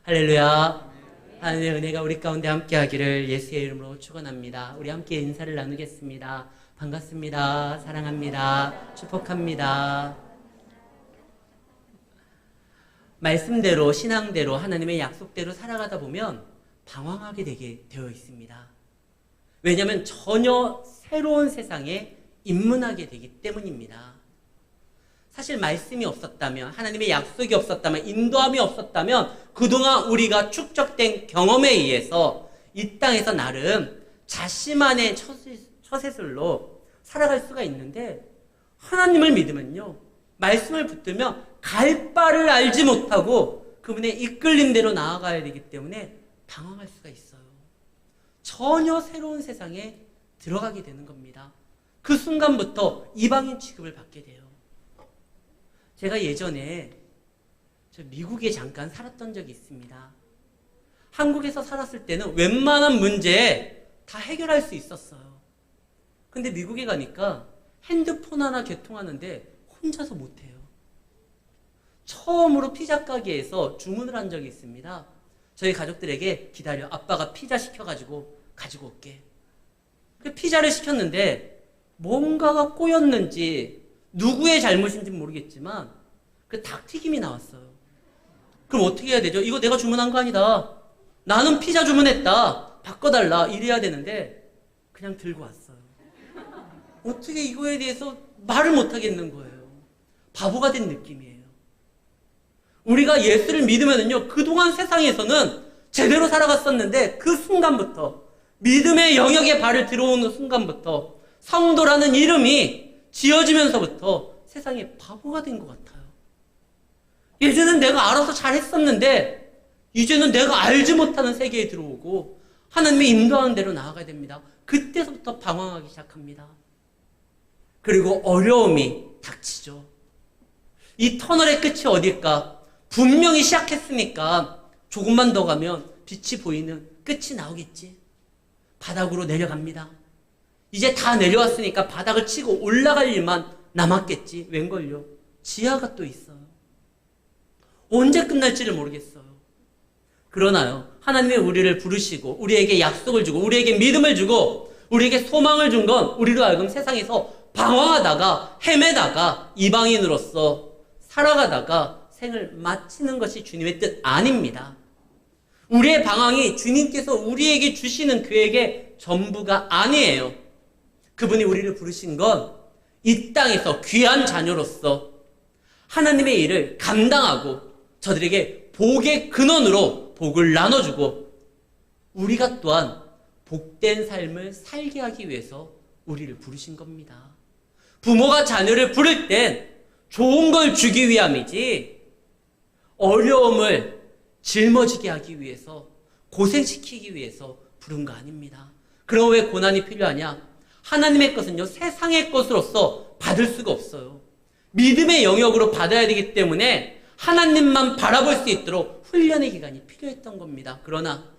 할렐루야. 하나님의 은혜가 우리 가운데 함께하기를 예수의 이름으로 축원합니다. 우리 함께 인사를 나누겠습니다. 반갑습니다. 사랑합니다. 축복합니다. 말씀대로 신앙대로 하나님의 약속대로 살아가다 보면 방황하게 되게 되어 있습니다. 왜냐하면 전혀 새로운 세상에 입문하게 되기 때문입니다. 사실 말씀이 없었다면, 하나님의 약속이 없었다면, 인도함이 없었다면 그동안 우리가 축적된 경험에 의해서 이 땅에서 나름 자신만의 처세술로 살아갈 수가 있는데, 하나님을 믿으면요, 말씀을 붙들면 갈 바를 알지 못하고 그분의 이끌림대로 나아가야 되기 때문에 방황할 수가 있어요. 전혀 새로운 세상에 들어가게 되는 겁니다. 그 순간부터 이방인 취급을 받게 돼요. 제가 예전에 미국에 잠깐 살았던 적이 있습니다. 한국에서 살았을 때는 웬만한 문제 다 해결할 수 있었어요. 근데 미국에 가니까 핸드폰 하나 개통하는데 혼자서 못해요. 처음으로 피자 가게에서 주문을 한 적이 있습니다. 저희 가족들에게 기다려, 아빠가 피자 시켜가지고 가지고 올게. 피자를 시켰는데 뭔가가 꼬였는지 누구의 잘못인지 모르겠지만 그 닭튀김이 나왔어요. 그럼 어떻게 해야 되죠? 이거 내가 주문한 거 아니다. 나는 피자 주문했다. 바꿔달라. 이래야 되는데 그냥 들고 왔어요. 어떻게 이거에 대해서 말을 못 하겠는 거예요. 바보가 된 느낌이에요. 우리가 예수를 믿으면요, 그동안 세상에서는 제대로 살아갔었는데 그 순간부터, 믿음의 영역에 발을 들어오는 순간부터 성도라는 이름이 지어지면서부터 세상에 바보가 된 것 같아요. 예전엔 내가 알아서 잘했었는데 이제는 내가 알지 못하는 세계에 들어오고 하나님의 인도하는 대로 나아가야 됩니다. 그때서부터 방황하기 시작합니다. 그리고 어려움이 닥치죠. 이 터널의 끝이 어딜까? 분명히 시작했으니까 조금만 더 가면 빛이 보이는 끝이 나오겠지. 바닥으로 내려갑니다. 이제 다 내려왔으니까 바닥을 치고 올라갈 일만 남았겠지. 웬걸요? 지하가 또 있어요. 언제 끝날지를 모르겠어요. 그러나요, 하나님의 우리를 부르시고 우리에게 약속을 주고 우리에게 믿음을 주고 우리에게 소망을 준 건 우리로 하여금 세상에서 방황하다가 헤매다가 이방인으로서 살아가다가 생을 마치는 것이 주님의 뜻 아닙니다. 우리의 방황이 주님께서 우리에게 주시는 계획의 전부가 아니에요. 그분이 우리를 부르신 건 이 땅에서 귀한 자녀로서 하나님의 일을 감당하고 저들에게 복의 근원으로 복을 나눠주고 우리가 또한 복된 삶을 살게 하기 위해서 우리를 부르신 겁니다. 부모가 자녀를 부를 땐 좋은 걸 주기 위함이지 어려움을 짊어지게 하기 위해서, 고생시키기 위해서 부른 거 아닙니다. 그럼 왜 고난이 필요하냐? 하나님의 것은요, 세상의 것으로서 받을 수가 없어요. 믿음의 영역으로 받아야 되기 때문에 하나님만 바라볼 수 있도록 훈련의 기간이 필요했던 겁니다. 그러나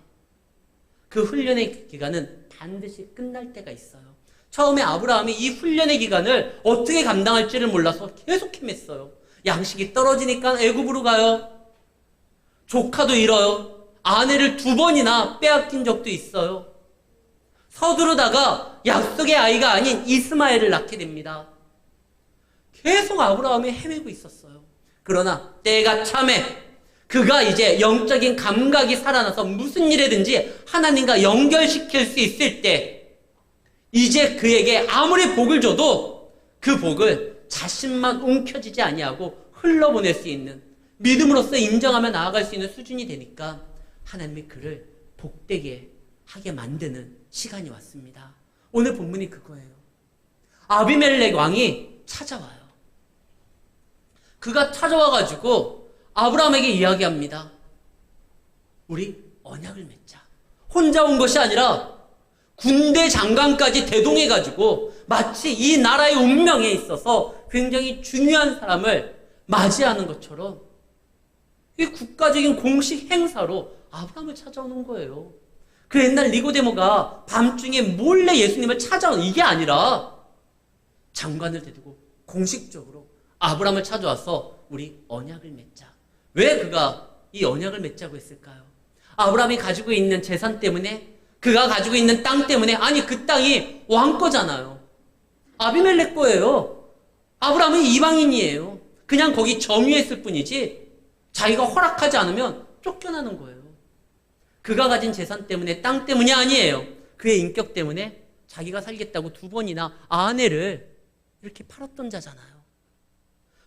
그 훈련의 기간은 반드시 끝날 때가 있어요. 처음에 아브라함이 이 훈련의 기간을 어떻게 감당할지를 몰라서 계속 헤맸어요. 양식이 떨어지니까 애굽으로 가요. 조카도 잃어요. 아내를 2번이나 빼앗긴 적도 있어요. 서두르다가 약속의 아이가 아닌 이스마엘을 낳게 됩니다. 계속 아브라함이 헤매고 있었어요. 그러나 때가 참에 그가 이제 영적인 감각이 살아나서 무슨 일이든지 하나님과 연결시킬 수 있을 때 이제 그에게 아무리 복을 줘도 그 복을 자신만 움켜쥐지 아니하고 흘러보낼 수 있는, 믿음으로써 인정하며 나아갈 수 있는 수준이 되니까 하나님이 그를 복되게 하게 만드는 시간이 왔습니다. 오늘 본문이 그거예요. 아비멜렉 왕이 찾아와요. 그가 찾아와가지고 아브라함에게 이야기합니다. 우리 언약을 맺자. 혼자 온 것이 아니라 군대 장관까지 대동해가지고 마치 이 나라의 운명에 있어서 굉장히 중요한 사람을 맞이하는 것처럼 이 국가적인 공식 행사로 아브라함을 찾아오는 거예요. 그 옛날 니고데모가 밤중에 몰래 예수님을 찾아오는 이게 아니라 장관을 데리고 공식적으로 아브라함을 찾아와서 우리 언약을 맺자. 왜 그가 이 언약을 맺자고 했을까요? 아브라함이 가지고 있는 재산 때문에, 그가 가지고 있는 땅 때문에. 아니, 그 땅이 왕 거잖아요. 아비멜렉 거예요. 아브라함은 이방인이에요. 그냥 거기 점유했을 뿐이지 자기가 허락하지 않으면 쫓겨나는 거예요. 그가 가진 재산 때문에, 땅 때문이 아니에요. 그의 인격 때문에 자기가 살겠다고 2번이나 아내를 이렇게 팔았던 자잖아요.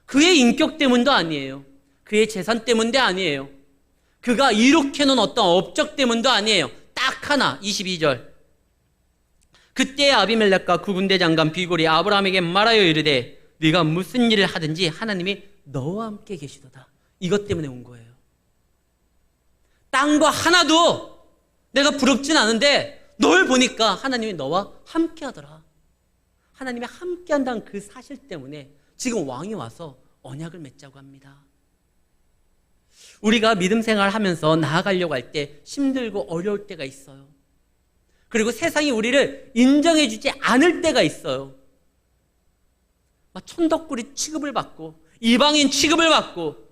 그의 인격 때문도 아니에요. 그의 재산 때문도 아니에요. 그가 이룩해 놓은 어떤 업적 때문도 아니에요. 딱 하나, 22절. 그때 아비멜렉과 그 군대 장관 비골이 아브라함에게 말하여 이르되 네가 무슨 일을 하든지 하나님이 너와 함께 계시도다. 이것 때문에 온 거예요. 땅과 하나도 내가 부럽진 않은데 널 보니까 하나님이 너와 함께 하더라. 하나님이 함께 한다는 그 사실 때문에 지금 왕이 와서 언약을 맺자고 합니다. 우리가 믿음 생활하면서 나아가려고 할 때 힘들고 어려울 때가 있어요. 그리고 세상이 우리를 인정해 주지 않을 때가 있어요. 막 천덕꾸리 취급을 받고 이방인 취급을 받고,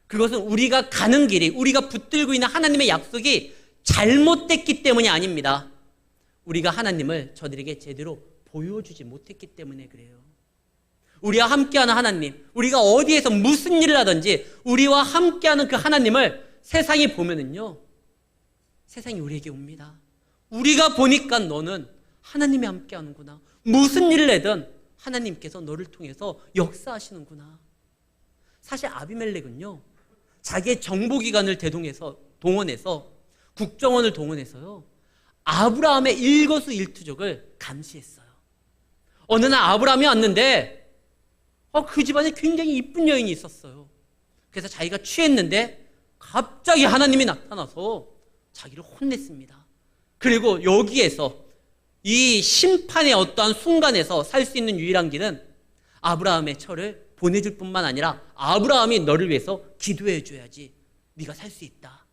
그것은 우리가 가는 길이, 우리가 붙들고 있는 하나님의 약속이 잘못됐기 때문이 아닙니다. 우리가 하나님을 저들에게 제대로 보여주지 못했기 때문에 그래요. 우리와 함께하는 하나님, 우리가 어디에서 무슨 일을 하든지 우리와 함께하는 그 하나님을 세상이 보면은요, 세상이 우리에게 옵니다. 우리가 보니까 너는 하나님이 함께하는구나. 무슨 일을 해든 하나님께서 너를 통해서 역사하시는구나. 사실 아비멜렉은요, 자기의 정보기관을 동원해서 국정원을 동원해서요, 아브라함의 일거수일투족을 감시했어요. 어느 날 아브라함이 왔는데 그 집안에 굉장히 이쁜 여인이 있었어요. 그래서 자기가 취했는데 갑자기 하나님이 나타나서 자기를 혼냈습니다. 그리고 여기에서 이 심판의 어떠한 순간에서 살 수 있는 유일한 길은 아브라함의 처를 보내줄 뿐만 아니라 아브라함이 너를 위해서 기도해 줘야지 네가 살 수 있다.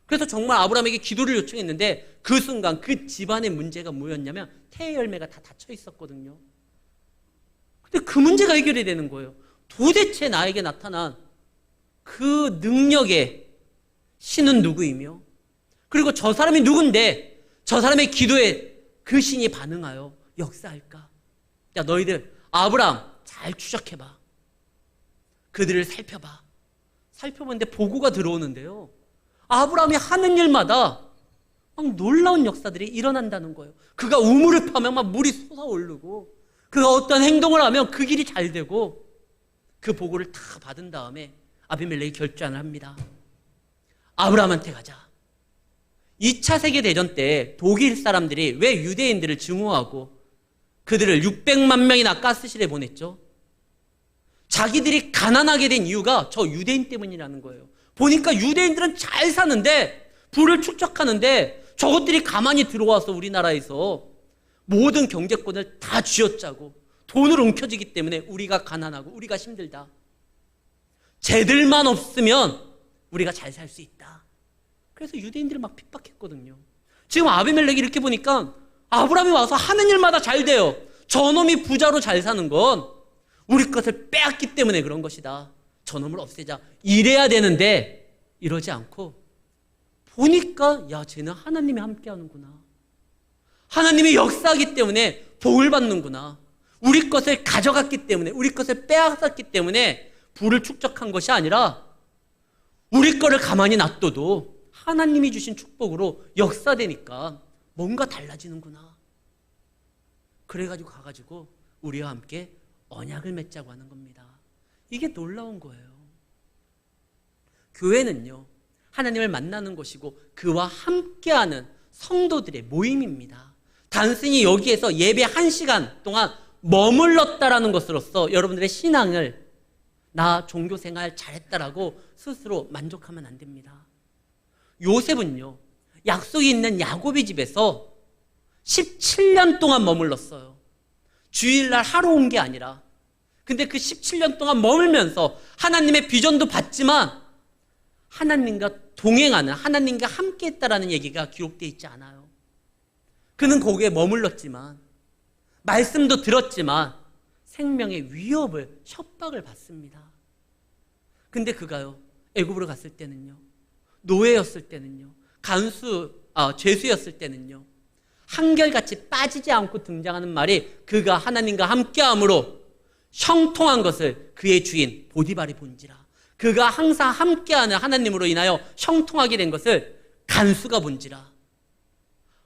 그래서 정말 아브라함에게 기도를 요청했는데 그 순간 그 집안의 문제가 뭐였냐면 태의 열매가 다 닫혀 있었거든요. 근데 그 문제가 해결이 되는 거예요. 도대체 나에게 나타난 그 능력의 신은 누구이며, 그리고 저 사람이 누군데 저 사람의 기도에 그 신이 반응하여 역사할까? 야, 너희들 아브라함 잘 추적해봐. 그들을 살펴봐. 살펴보는데 보고가 들어오는데요, 아브라함이 하는 일마다 막 놀라운 역사들이 일어난다는 거예요. 그가 우물을 파면 막 물이 솟아오르고, 그가 어떤 행동을 하면 그 길이 잘 되고, 그 보고를 다 받은 다음에 아비멜렉이 결단을 합니다. 아브라함한테 가자. 2차 세계대전 때 독일 사람들이 왜 유대인들을 증오하고 그들을 600만 명이나 가스실에 보냈죠? 자기들이 가난하게 된 이유가 저 유대인 때문이라는 거예요. 보니까 유대인들은 잘 사는데, 부를 축적하는데 저것들이 가만히 들어와서 우리나라에서 모든 경제권을 다 쥐어짜고 돈을 움켜쥐기 때문에 우리가 가난하고 우리가 힘들다. 쟤들만 없으면 우리가 잘 살 수 있다. 그래서 유대인들을 막 핍박했거든요. 지금 아비멜렉이 이렇게 보니까 아브라함이 와서 하는 일마다 잘 돼요. 저놈이 부자로 잘 사는 건 우리 것을 빼앗기 때문에 그런 것이다. 저놈을 없애자. 이래야 되는데 이러지 않고 보니까 야, 쟤는 하나님이 함께 하는구나. 하나님이 역사하기 때문에 복을 받는구나. 우리 것을 가져갔기 때문에, 우리 것을 빼앗았기 때문에 부를 축적한 것이 아니라 우리 거를 가만히 놔둬도 하나님이 주신 축복으로 역사되니까 뭔가 달라지는구나. 그래가지고 가가지고 우리와 함께 언약을 맺자고 하는 겁니다. 이게 놀라운 거예요. 교회는요, 하나님을 만나는 곳이고 그와 함께하는 성도들의 모임입니다. 단순히 여기에서 예배 1시간 동안 머물렀다라는 것으로서 여러분들의 신앙을 나 종교생활 잘했다라고 스스로 만족하면 안 됩니다. 요셉은요, 약속이 있는 야곱의 집에서 17년 동안 머물렀어요. 주일날 하루 온 게 아니라. 근데 그 17년 동안 머물면서 하나님의 비전도 받지만 하나님과 동행하는, 하나님과 함께 했다라는 얘기가 기록되어 있지 않아요. 그는 거기에 머물렀지만, 말씀도 들었지만 생명의 위협을, 협박을 받습니다. 근데 그가요, 애굽으로 갔을 때는요, 노예였을 때는요, 죄수였을 때는요, 한결같이 빠지지 않고 등장하는 말이 그가 하나님과 함께함으로 형통한 것을 그의 주인 보디발이 본지라. 그가 항상 함께하는 하나님으로 인하여 형통하게 된 것을 간수가 본지라.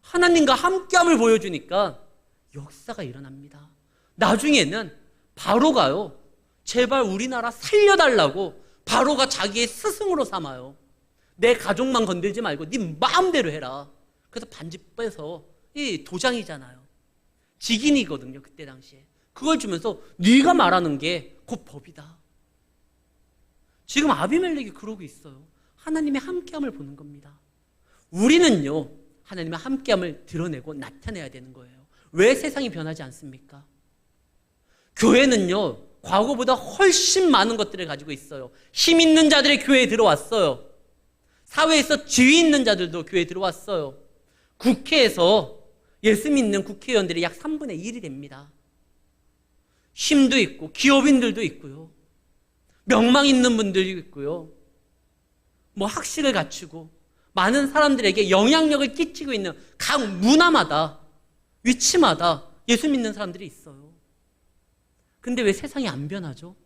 하나님과 함께함을 보여주니까 역사가 일어납니다. 나중에는 바로가요, 제발 우리나라 살려달라고 바로가 자기의 스승으로 삼아요. 내 가족만 건들지 말고 네 마음대로 해라. 그래서 반지 빼서, 이 도장이잖아요, 직인이거든요 그때 당시에. 그걸 주면서 네가 말하는 게 곧 법이다. 지금 아비멜렉이 그러고 있어요. 하나님의 함께함을 보는 겁니다. 우리는요, 하나님의 함께함을 드러내고 나타내야 되는 거예요. 왜 세상이 변하지 않습니까? 교회는요, 과거보다 훨씬 많은 것들을 가지고 있어요. 힘 있는 자들이 교회에 들어왔어요. 사회에서 지위 있는 자들도 교회에 들어왔어요. 국회에서 예수 믿는 국회의원들이 약 3분의 1이 됩니다. 힘도 있고 기업인들도 있고요, 명망 있는 분들도 있고요, 뭐 학식을 갖추고 많은 사람들에게 영향력을 끼치고 있는 각 문화마다, 위치마다 예수 믿는 사람들이 있어요. 근데 왜 세상이 안 변하죠?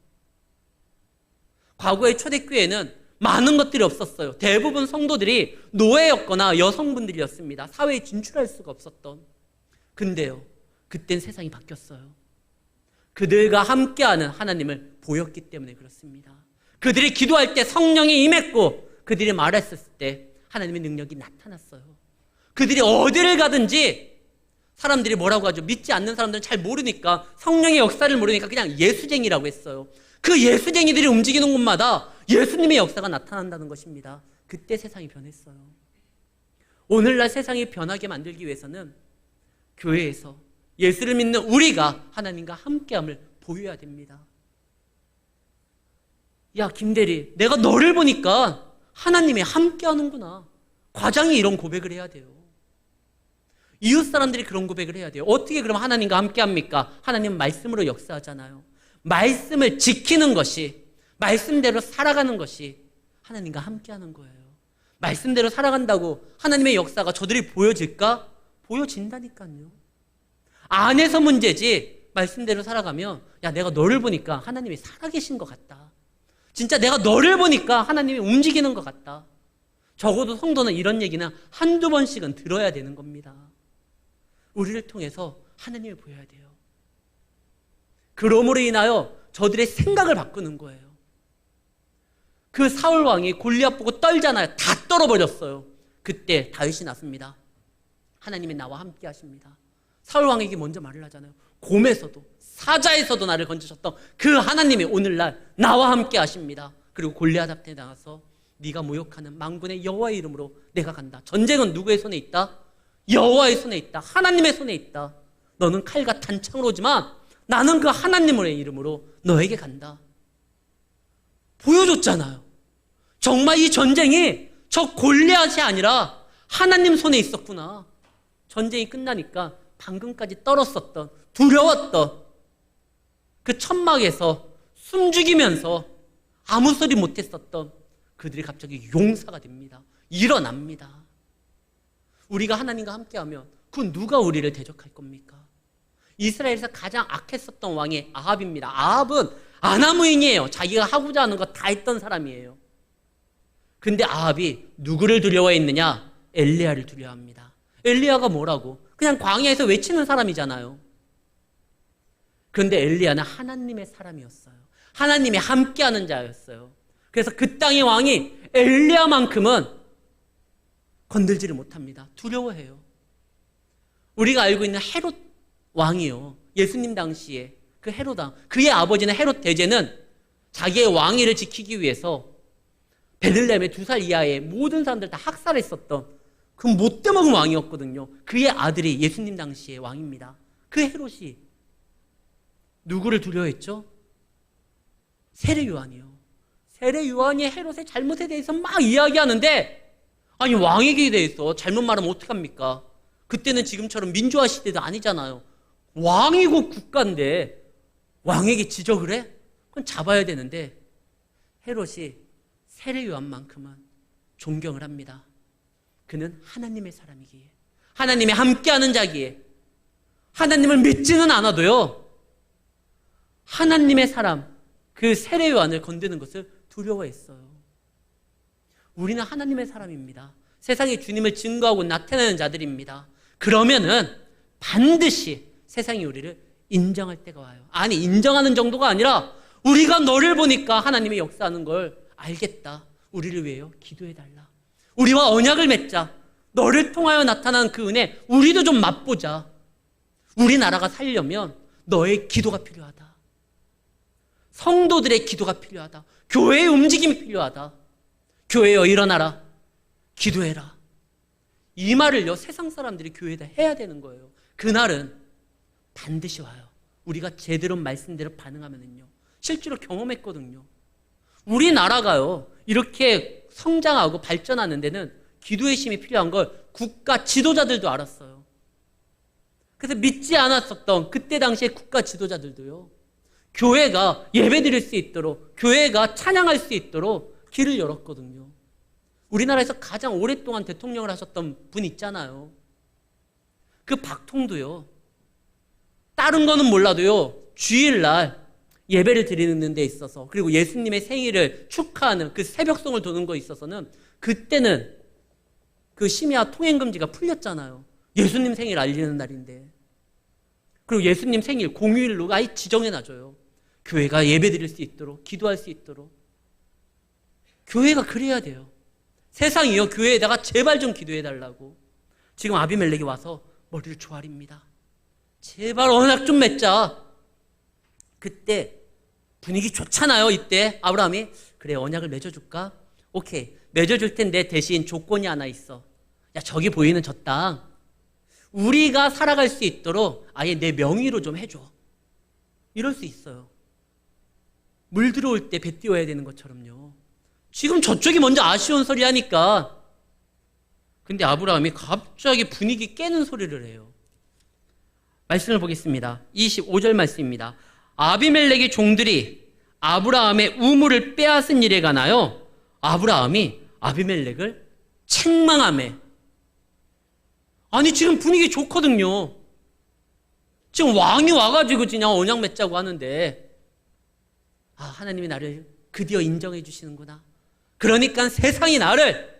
과거의 초대교회는 많은 것들이 없었어요. 대부분 성도들이 노예였거나 여성분들이었습니다. 사회에 진출할 수가 없었던. 근데요, 그땐 세상이 바뀌었어요. 그들과 함께하는 하나님을 보였기 때문에 그렇습니다. 그들이 기도할 때 성령이 임했고, 그들이 말했을 때 하나님의 능력이 나타났어요. 그들이 어디를 가든지 사람들이 뭐라고 하죠? 믿지 않는 사람들은 잘 모르니까, 성령의 역사를 모르니까 그냥 예수쟁이라고 했어요. 그 예수쟁이들이 움직이는 곳마다 예수님의 역사가 나타난다는 것입니다. 그때 세상이 변했어요. 오늘날 세상이 변하게 만들기 위해서는 교회에서 예수를 믿는 우리가 하나님과 함께함을 보여야 됩니다. 야, 김대리, 내가 너를 보니까 하나님이 함께하는구나. 과장이 이런 고백을 해야 돼요. 이웃 사람들이 그런 고백을 해야 돼요. 어떻게 그럼 하나님과 함께합니까? 하나님은 말씀으로 역사하잖아요. 말씀을 지키는 것이, 말씀대로 살아가는 것이 하나님과 함께하는 거예요. 말씀대로 살아간다고 하나님의 역사가 저들이 보여질까? 보여진다니까요. 안에서 문제지, 말씀대로 살아가면, 야, 내가 너를 보니까 하나님이 살아계신 것 같다. 진짜 내가 너를 보니까 하나님이 움직이는 것 같다. 적어도 성도는 이런 얘기는 한두 번씩은 들어야 되는 겁니다. 우리를 통해서 하나님을 보여야 돼요. 그러므로 인하여 저들의 생각을 바꾸는 거예요. 그 사울 왕이 골리앗 보고 떨잖아요. 다 떨어버렸어요. 그때 다윗이 났습니다. 하나님이 나와 함께 하십니다. 사울 왕에게 먼저 말을 하잖아요. 곰에서도 사자에서도 나를 건지셨던 그 하나님이 오늘날 나와 함께 하십니다. 그리고 골리앗 앞에 나가서 네가 모욕하는 만군의 여호와의 이름으로 내가 간다. 전쟁은 누구의 손에 있다? 여호와의 손에 있다. 하나님의 손에 있다. 너는 칼과 단창으로 오지만 나는 그 하나님의 이름으로 너에게 간다. 보여줬잖아요. 정말 이 전쟁이 저 골리앗이 아니라 하나님 손에 있었구나. 전쟁이 끝나니까 방금까지 떨었었던, 두려웠던 그 천막에서 숨죽이면서 아무 소리 못했었던 그들이 갑자기 용사가 됩니다. 일어납니다. 우리가 하나님과 함께하면 그 누가 우리를 대적할 겁니까? 이스라엘에서 가장 악했었던 왕이 아합입니다. 아합은 아나무인이에요. 자기가 하고자 하는 거 다 했던 사람이에요. 근데 아합이 누구를 두려워했느냐? 엘리야를 두려워합니다. 엘리야가 뭐라고? 그냥 광야에서 외치는 사람이잖아요. 그런데 엘리야는 하나님의 사람이었어요. 하나님이 함께하는 자였어요. 그래서 그 땅의 왕이 엘리야만큼은 건들지를 못합니다. 두려워해요. 우리가 알고 있는 헤롯 왕이요, 예수님 당시에 그 헤롯 왕, 그의 아버지는 헤롯 대제는 자기의 왕위를 지키기 위해서 베들레헴의 2살 이하의 모든 사람들 다 학살했었던 그 못돼먹은 왕이었거든요. 그의 아들이 예수님 당시의 왕입니다. 그 헤롯이 누구를 두려워했죠? 세례 요한이요. 세례 요한이 헤롯의 잘못에 대해서 막 이야기하는데, 아니 왕에게 대해서 잘못 말하면 어떡합니까? 그때는 지금처럼 민주화 시대도 아니잖아요. 왕이고 국가인데 왕에게 지적을 해? 그건 잡아야 되는데 헤롯이 세례 요한만큼은 존경을 합니다. 그는 하나님의 사람이기에, 하나님이 함께하는 자기에, 하나님을 믿지는 않아도요, 하나님의 사람, 그 세례 요한을 건드는 것을 두려워했어요. 우리는 하나님의 사람입니다. 세상에 주님을 증거하고 나타내는 자들입니다. 그러면은 반드시 세상이 우리를 인정할 때가 와요. 아니, 인정하는 정도가 아니라 우리가 너를 보니까 하나님의 역사하는 걸 알겠다. 우리를 위해요 기도해달라. 우리와 언약을 맺자. 너를 통하여 나타난 그 은혜 우리도 좀 맛보자. 우리나라가 살려면 너의 기도가 필요하다. 성도들의 기도가 필요하다. 교회의 움직임이 필요하다. 교회여 일어나라. 기도해라. 이 말을요 세상 사람들이 교회에다 해야 되는 거예요. 그날은 반드시 와요. 우리가 제대로 말씀대로 반응하면은요. 실제로 경험했거든요. 우리나라가요 이렇게 성장하고 발전하는 데는 기도의 힘이 필요한 걸 국가 지도자들도 알았어요. 그래서 믿지 않았었던 그때 당시에 국가 지도자들도요 교회가 예배드릴 수 있도록, 교회가 찬양할 수 있도록 길을 열었거든요. 우리나라에서 가장 오랫동안 대통령을 하셨던 분 있잖아요. 그 박통도요 다른 거는 몰라도요 주일날 예배를 드리는 데 있어서, 그리고 예수님의 생일을 축하하는 그 새벽송을 도는 거에 있어서는 그때는 그 심야 통행금지가 풀렸잖아요. 예수님 생일 알리는 날인데. 그리고 예수님 생일 공휴일로 아예 지정해놔줘요. 교회가 예배 드릴 수 있도록, 기도할 수 있도록. 교회가 그래야 돼요. 세상이요 교회에다가 제발 좀 기도해달라고. 지금 아비멜렉이 와서 머리를 조아립니다. 제발 언약 좀 맺자. 그때 분위기 좋잖아요. 이때 아브라함이 그래 언약을 맺어줄까? 오케이 맺어줄 텐데 대신 조건이 하나 있어. 야 저기 보이는 저 땅 우리가 살아갈 수 있도록 아예 내 명의로 좀 해줘. 이럴 수 있어요. 물 들어올 때 배 띄워야 되는 것처럼요. 지금 저쪽이 먼저 아쉬운 소리 하니까. 근데 아브라함이 갑자기 분위기 깨는 소리를 해요. 말씀을 보겠습니다. 25절 말씀입니다. 아비멜렉의 종들이 아브라함의 우물을 빼앗은 일에 관하여 아브라함이 아비멜렉을 책망하며. 아니 지금 분위기 좋거든요. 지금 왕이 와가지고 그냥 언약 맺자고 하는데 아 하나님이 나를 드디어 인정해 주시는구나. 그러니까 세상이 나를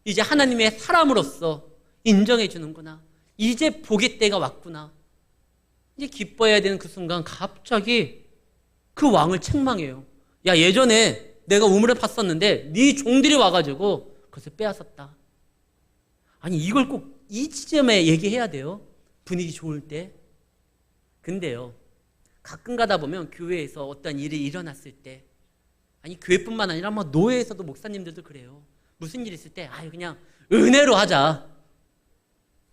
이제 하나님의 사람으로서 인정해 주는구나. 이제 복의 때가 왔구나. 이제 기뻐해야 되는 그 순간 갑자기 그 왕을 책망해요. 야 예전에 내가 우물을 팠었는데 네 종들이 와가지고 그것을 빼앗았다. 아니 이걸 꼭 이 지점에 얘기해야 돼요. 분위기 좋을 때. 근데요 가끔 가다 보면 교회에서 어떤 일이 일어났을 때, 아니 교회뿐만 아니라 뭐 노회에서도 목사님들도 그래요. 무슨 일 있을 때 아유 그냥 은혜로 하자.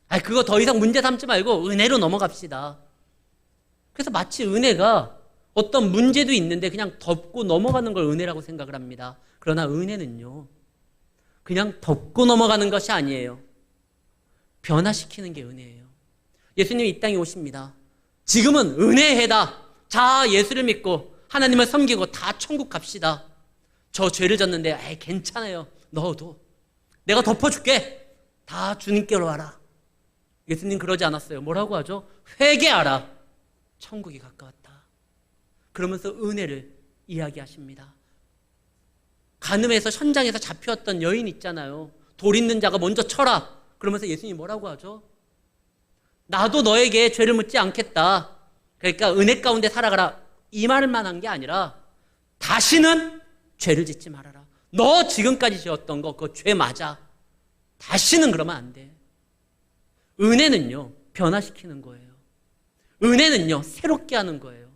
아 그거 더 이상 문제 삼지 말고 은혜로 넘어갑시다. 그래서 마치 은혜가 어떤 문제도 있는데 그냥 덮고 넘어가는 걸 은혜라고 생각을 합니다. 그러나 은혜는요 그냥 덮고 넘어가는 것이 아니에요. 변화시키는 게 은혜예요. 예수님이 이 땅에 오십니다. 지금은 은혜의 해다. 자 예수를 믿고 하나님을 섬기고 다 천국 갑시다. 저 죄를 졌는데 에이 괜찮아요. 너도 내가 덮어줄게. 다 주님께로 와라. 예수님 그러지 않았어요. 뭐라고 하죠? 회개하라. 천국이 가까웠다. 그러면서 은혜를 이야기하십니다. 간음에서 현장에서 잡혔던 여인 있잖아요. 돌 있는 자가 먼저 쳐라. 그러면서 예수님이 뭐라고 하죠? 나도 너에게 죄를 묻지 않겠다. 그러니까 은혜 가운데 살아가라. 이 말만 한 게 아니라 다시는 죄를 짓지 말아라. 너 지금까지 지었던 거 그거 죄 맞아. 다시는 그러면 안 돼. 은혜는요 변화시키는 거예요. 은혜는요 새롭게 하는 거예요.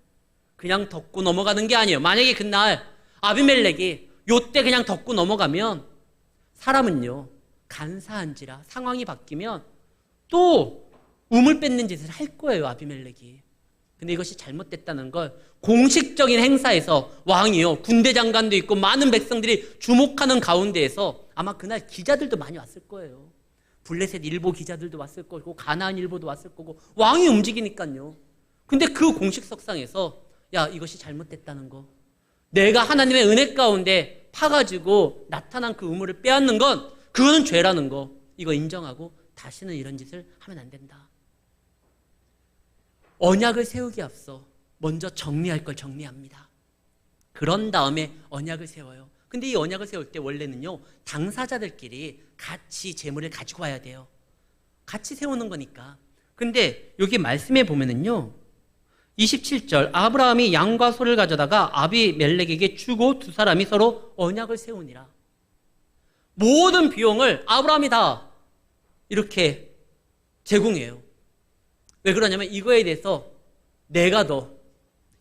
그냥 덮고 넘어가는 게 아니에요. 만약에 그날 아비멜렉이 요때 그냥 덮고 넘어가면 사람은요 간사한지라 상황이 바뀌면 또 우물 뺏는 짓을 할 거예요. 아비멜렉이. 근데 이것이 잘못됐다는 걸 공식적인 행사에서 왕이요 군대 장관도 있고 많은 백성들이 주목하는 가운데에서 아마 그날 기자들도 많이 왔을 거예요. 블레셋 일보 기자들도 왔을 거고 가나안 일보도 왔을 거고 왕이 움직이니까요. 근데 그 공식석상에서 야 이것이 잘못됐다는 거, 내가 하나님의 은혜 가운데 파가지고 나타난 그 우물을 빼앗는 건 그거는 죄라는 거, 이거 인정하고 다시는 이런 짓을 하면 안 된다. 언약을 세우기 앞서 먼저 정리할 걸 정리합니다. 그런 다음에 언약을 세워요. 근데 이 언약을 세울 때 원래는요, 당사자들끼리 같이 재물을 가지고 와야 돼요. 같이 세우는 거니까. 근데 여기 말씀에 보면은요, 27절, 아브라함이 양과 소를 가져다가 아비멜렉에게 주고 두 사람이 서로 언약을 세우니라. 모든 비용을 아브라함이 다 이렇게 제공해요. 왜 그러냐면 이거에 대해서 내가 더,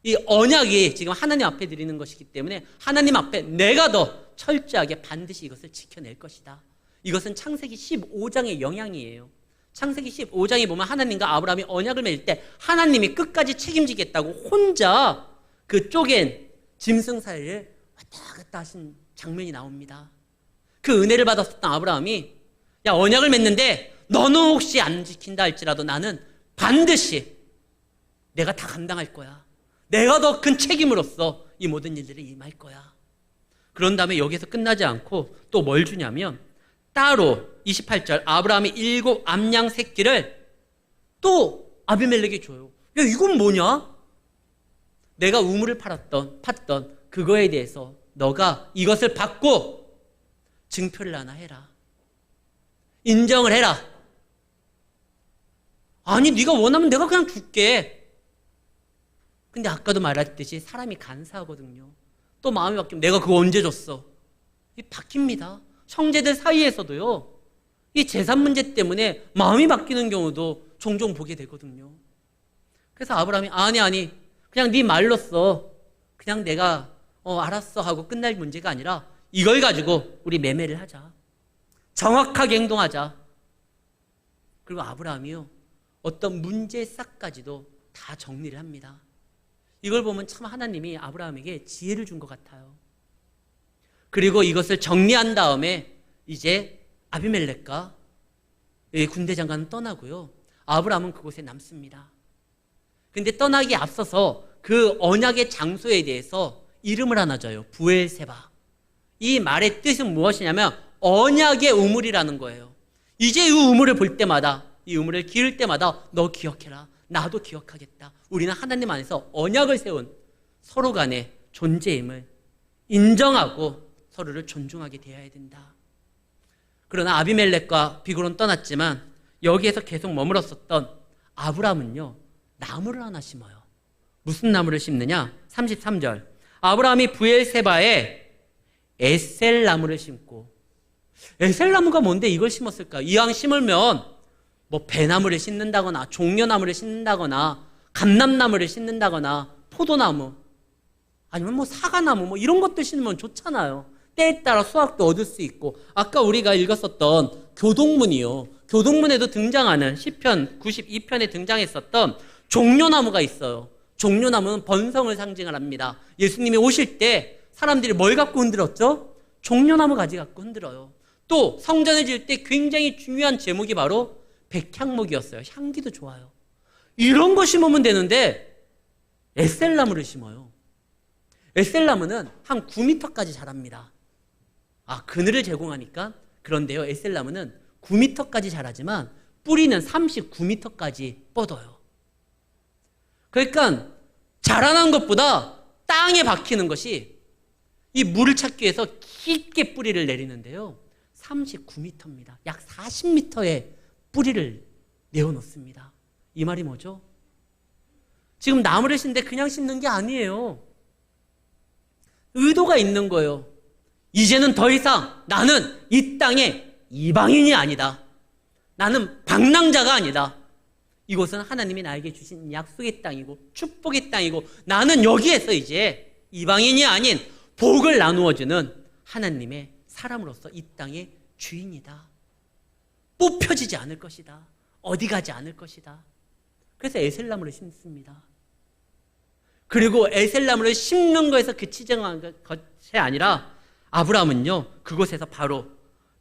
이 언약이 지금 하나님 앞에 드리는 것이기 때문에 하나님 앞에 내가 더 철저하게 반드시 이것을 지켜낼 것이다. 이것은 창세기 15장의 영향이에요. 창세기 15장에 보면 하나님과 아브라함이 언약을 맺을 때 하나님이 끝까지 책임지겠다고 혼자 그 쪼갠 짐승 사이를 왔다 갔다 하신 장면이 나옵니다. 그 은혜를 받았었던 아브라함이 야, 언약을 맺는데 너는 혹시 안 지킨다 할지라도 나는 반드시 내가 다 감당할 거야. 내가 더 큰 책임으로써 이 모든 일들을 임할 거야. 그런 다음에 여기서 끝나지 않고 또 뭘 주냐면 따로 28절 아브라함이 7 암양 새끼를 또 아비멜렉에게 줘요. 야, 이건 뭐냐? 내가 우물을 팠던 그거에 대해서 너가 이것을 받고 증표를 하나 해라. 인정을 해라. 아니, 네가 원하면 내가 그냥 줄게. 근데 아까도 말했듯이 사람이 간사하거든요. 또 마음이 바뀌면 내가 그거 언제 줬어? 이 바뀝니다. 형제들 사이에서도요, 이 재산 문제 때문에 마음이 바뀌는 경우도 종종 보게 되거든요. 그래서 아브라함이 아니 그냥 네 말로써 그냥 내가 알았어 하고 끝날 문제가 아니라 이걸 가지고 우리 매매를 하자. 정확하게 행동하자. 그리고 아브라함이요, 어떤 문제 싹까지도 다 정리를 합니다. 이걸 보면 참 하나님이 아브라함에게 지혜를 준 것 같아요. 그리고 이것을 정리한 다음에 이제 아비멜렉과 군대 장관은 떠나고요, 아브라함은 그곳에 남습니다. 근데 떠나기에 앞서서 그 언약의 장소에 대해서 이름을 하나 줘요. 부엘세바. 이 말의 뜻은 무엇이냐면 언약의 우물이라는 거예요. 이제 이 우물을 볼 때마다, 이 우물을 기울 때마다 너 기억해라. 나도 기억하겠다. 우리는 하나님 안에서 언약을 세운 서로 간의 존재임을 인정하고 서로를 존중하게 되어야 된다. 그러나 아비멜렉과 비굴은 떠났지만 여기에서 계속 머물렀었던 아브라함은요, 나무를 하나 심어요. 무슨 나무를 심느냐? 33절 아브라함이 부엘세바에 에셀나무를 심고, 에셀나무가 뭔데 이걸 심었을까? 이왕 심으면 뭐 배나무를 심는다거나 종려나무를 심는다거나 감람나무를 심는다거나 포도나무 아니면 뭐 사과나무 뭐 이런 것들 심으면 좋잖아요. 때에 따라 수확도 얻을 수 있고, 아까 우리가 읽었었던 교동문이요, 교동문에도 등장하는 시편 92편에 등장했었던 종려나무가 있어요. 종려나무는 번성을 상징을 합니다. 예수님이 오실 때 사람들이 뭘 갖고 흔들었죠? 종려나무 가지 갖고 흔들어요. 또 성전을 지을 때 굉장히 중요한 제목이 바로 백향목이었어요. 향기도 좋아요. 이런 거 심으면 되는데 에셀나무를 심어요. 에셀나무는 한 9m까지 자랍니다. 그늘을 제공하니까. 그런데요, 에셀나무는 9m까지 자라지만 뿌리는 39m까지 뻗어요. 그러니까 자라난 것보다 땅에 박히는 것이, 이 물을 찾기 위해서 깊게 뿌리를 내리는데요, 39m입니다. 약 40m의 뿌리를 내어놓습니다. 이 말이 뭐죠? 지금 나무를 심는데 그냥 심는 게 아니에요. 의도가 있는 거예요. 이제는 더 이상 나는 이 땅의 이방인이 아니다. 나는 방랑자가 아니다. 이곳은 하나님이 나에게 주신 약속의 땅이고 축복의 땅이고, 나는 여기에서 이제 이방인이 아닌 복을 나누어주는 하나님의 사람으로서 이 땅의 주인이다. 뽑혀지지 않을 것이다. 어디 가지 않을 것이다. 그래서 에셀나무를 심습니다. 그리고 에셀나무를 심는 거에서 그치지 않은 것이 아니라 아브라함은요, 그곳에서 바로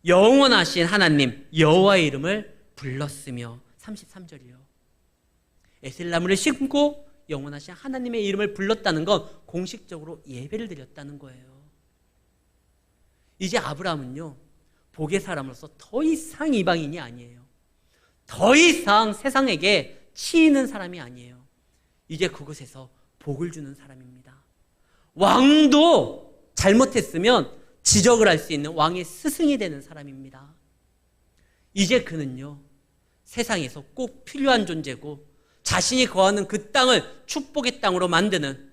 영원하신 하나님 여호와의 이름을 불렀으며, 33절이요, 에셀나무를 심고 영원하신 하나님의 이름을 불렀다는 건 공식적으로 예배를 드렸다는 거예요. 이제 아브라함은요, 복의 사람으로서 더 이상 이방인이 아니에요. 더 이상 세상에게 치이는 사람이 아니에요. 이제 그곳에서 복을 주는 사람입니다. 왕도 잘못했으면 지적을 할 수 있는 왕의 스승이 되는 사람입니다. 이제 그는요, 세상에서 꼭 필요한 존재고 자신이 거하는 그 땅을 축복의 땅으로 만드는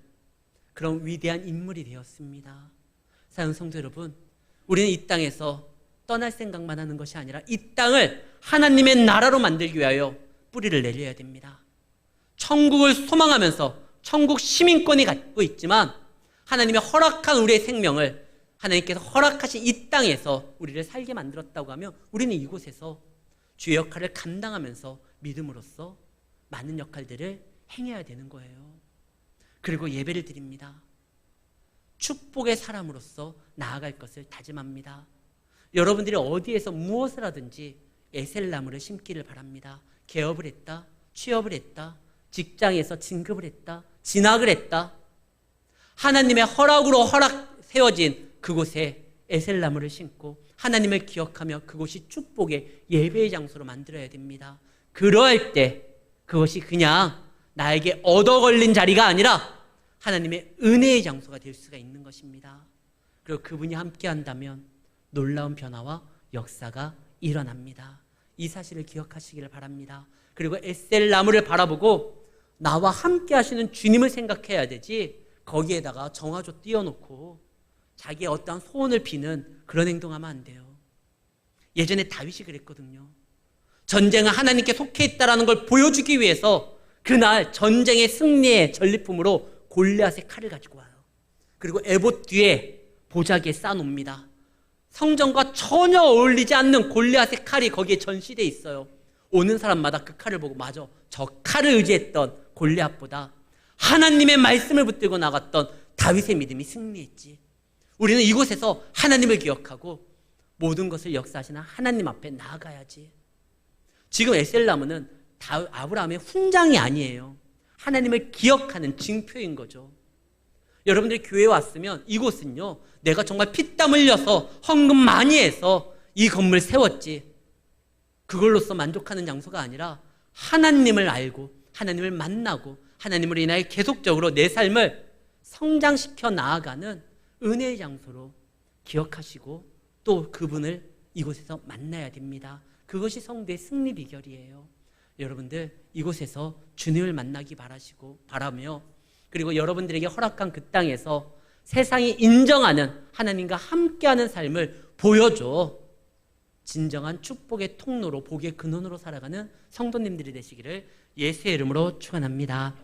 그런 위대한 인물이 되었습니다. 사랑하는 성도 여러분, 우리는 이 땅에서 떠날 생각만 하는 것이 아니라 이 땅을 하나님의 나라로 만들기 위하여 뿌리를 내려야 됩니다. 천국을 소망하면서 천국 시민권이 갖고 있지만 하나님의 허락한 우리의 생명을 하나님께서 허락하신 이 땅에서 우리를 살게 만들었다고 하면 우리는 이곳에서 주의 역할을 감당하면서 믿음으로써 많은 역할들을 행해야 되는 거예요. 그리고 예배를 드립니다. 축복의 사람으로서 나아갈 것을 다짐합니다. 여러분들이 어디에서 무엇을 하든지 에셀나무를 심기를 바랍니다. 개업을 했다, 취업을 했다, 직장에서 진급을 했다, 진학을 했다, 하나님의 허락으로 세워진 그곳에 에셀나무를 심고 하나님을 기억하며 그곳이 축복의 예배의 장소로 만들어야 됩니다. 그러할 때 그것이 그냥 나에게 얻어 걸린 자리가 아니라 하나님의 은혜의 장소가 될 수가 있는 것입니다. 그리고 그분이 함께 한다면 놀라운 변화와 역사가 일어납니다. 이 사실을 기억하시기를 바랍니다. 그리고 에셀나무를 바라보고 나와 함께 하시는 주님을 생각해야 되지, 거기에다가 정화조 띄워놓고 자기의 어떠한 소원을 비는 그런 행동하면 안 돼요. 예전에 다윗이 그랬거든요. 전쟁은 하나님께 속해 있다는 걸 보여주기 위해서 그날 전쟁의 승리의 전리품으로 골리앗의 칼을 가지고 와요. 그리고 에봇 뒤에 보자기에 쌓아놓습니다. 성전과 전혀 어울리지 않는 골리앗의 칼이 거기에 전시되어 있어요. 오는 사람마다 그 칼을 보고 맞아, 저 칼을 의지했던 골리앗보다 하나님의 말씀을 붙들고 나갔던 다윗의 믿음이 승리했지. 우리는 이곳에서 하나님을 기억하고 모든 것을 역사하시는 하나님 앞에 나아가야지. 지금 에셀나무는 아브라함의 훈장이 아니에요. 하나님을 기억하는 징표인 거죠. 여러분들이 교회에 왔으면 이곳은요, 내가 정말 피땀 흘려서 헌금 많이 해서 이 건물 세웠지, 그걸로써 만족하는 장소가 아니라 하나님을 알고 하나님을 만나고 하나님으로 인하여 계속적으로 내 삶을 성장시켜 나아가는 은혜의 장소로 기억하시고 또 그분을 이곳에서 만나야 됩니다. 그것이 성도의 승리 비결이에요. 여러분들 이곳에서 주님을 만나기 바라며, 그리고 여러분들에게 허락한 그 땅에서 세상이 인정하는 하나님과 함께하는 삶을 보여줘 진정한 축복의 통로로, 복의 근원으로 살아가는 성도님들이 되시기를 예수의 이름으로 축원합니다.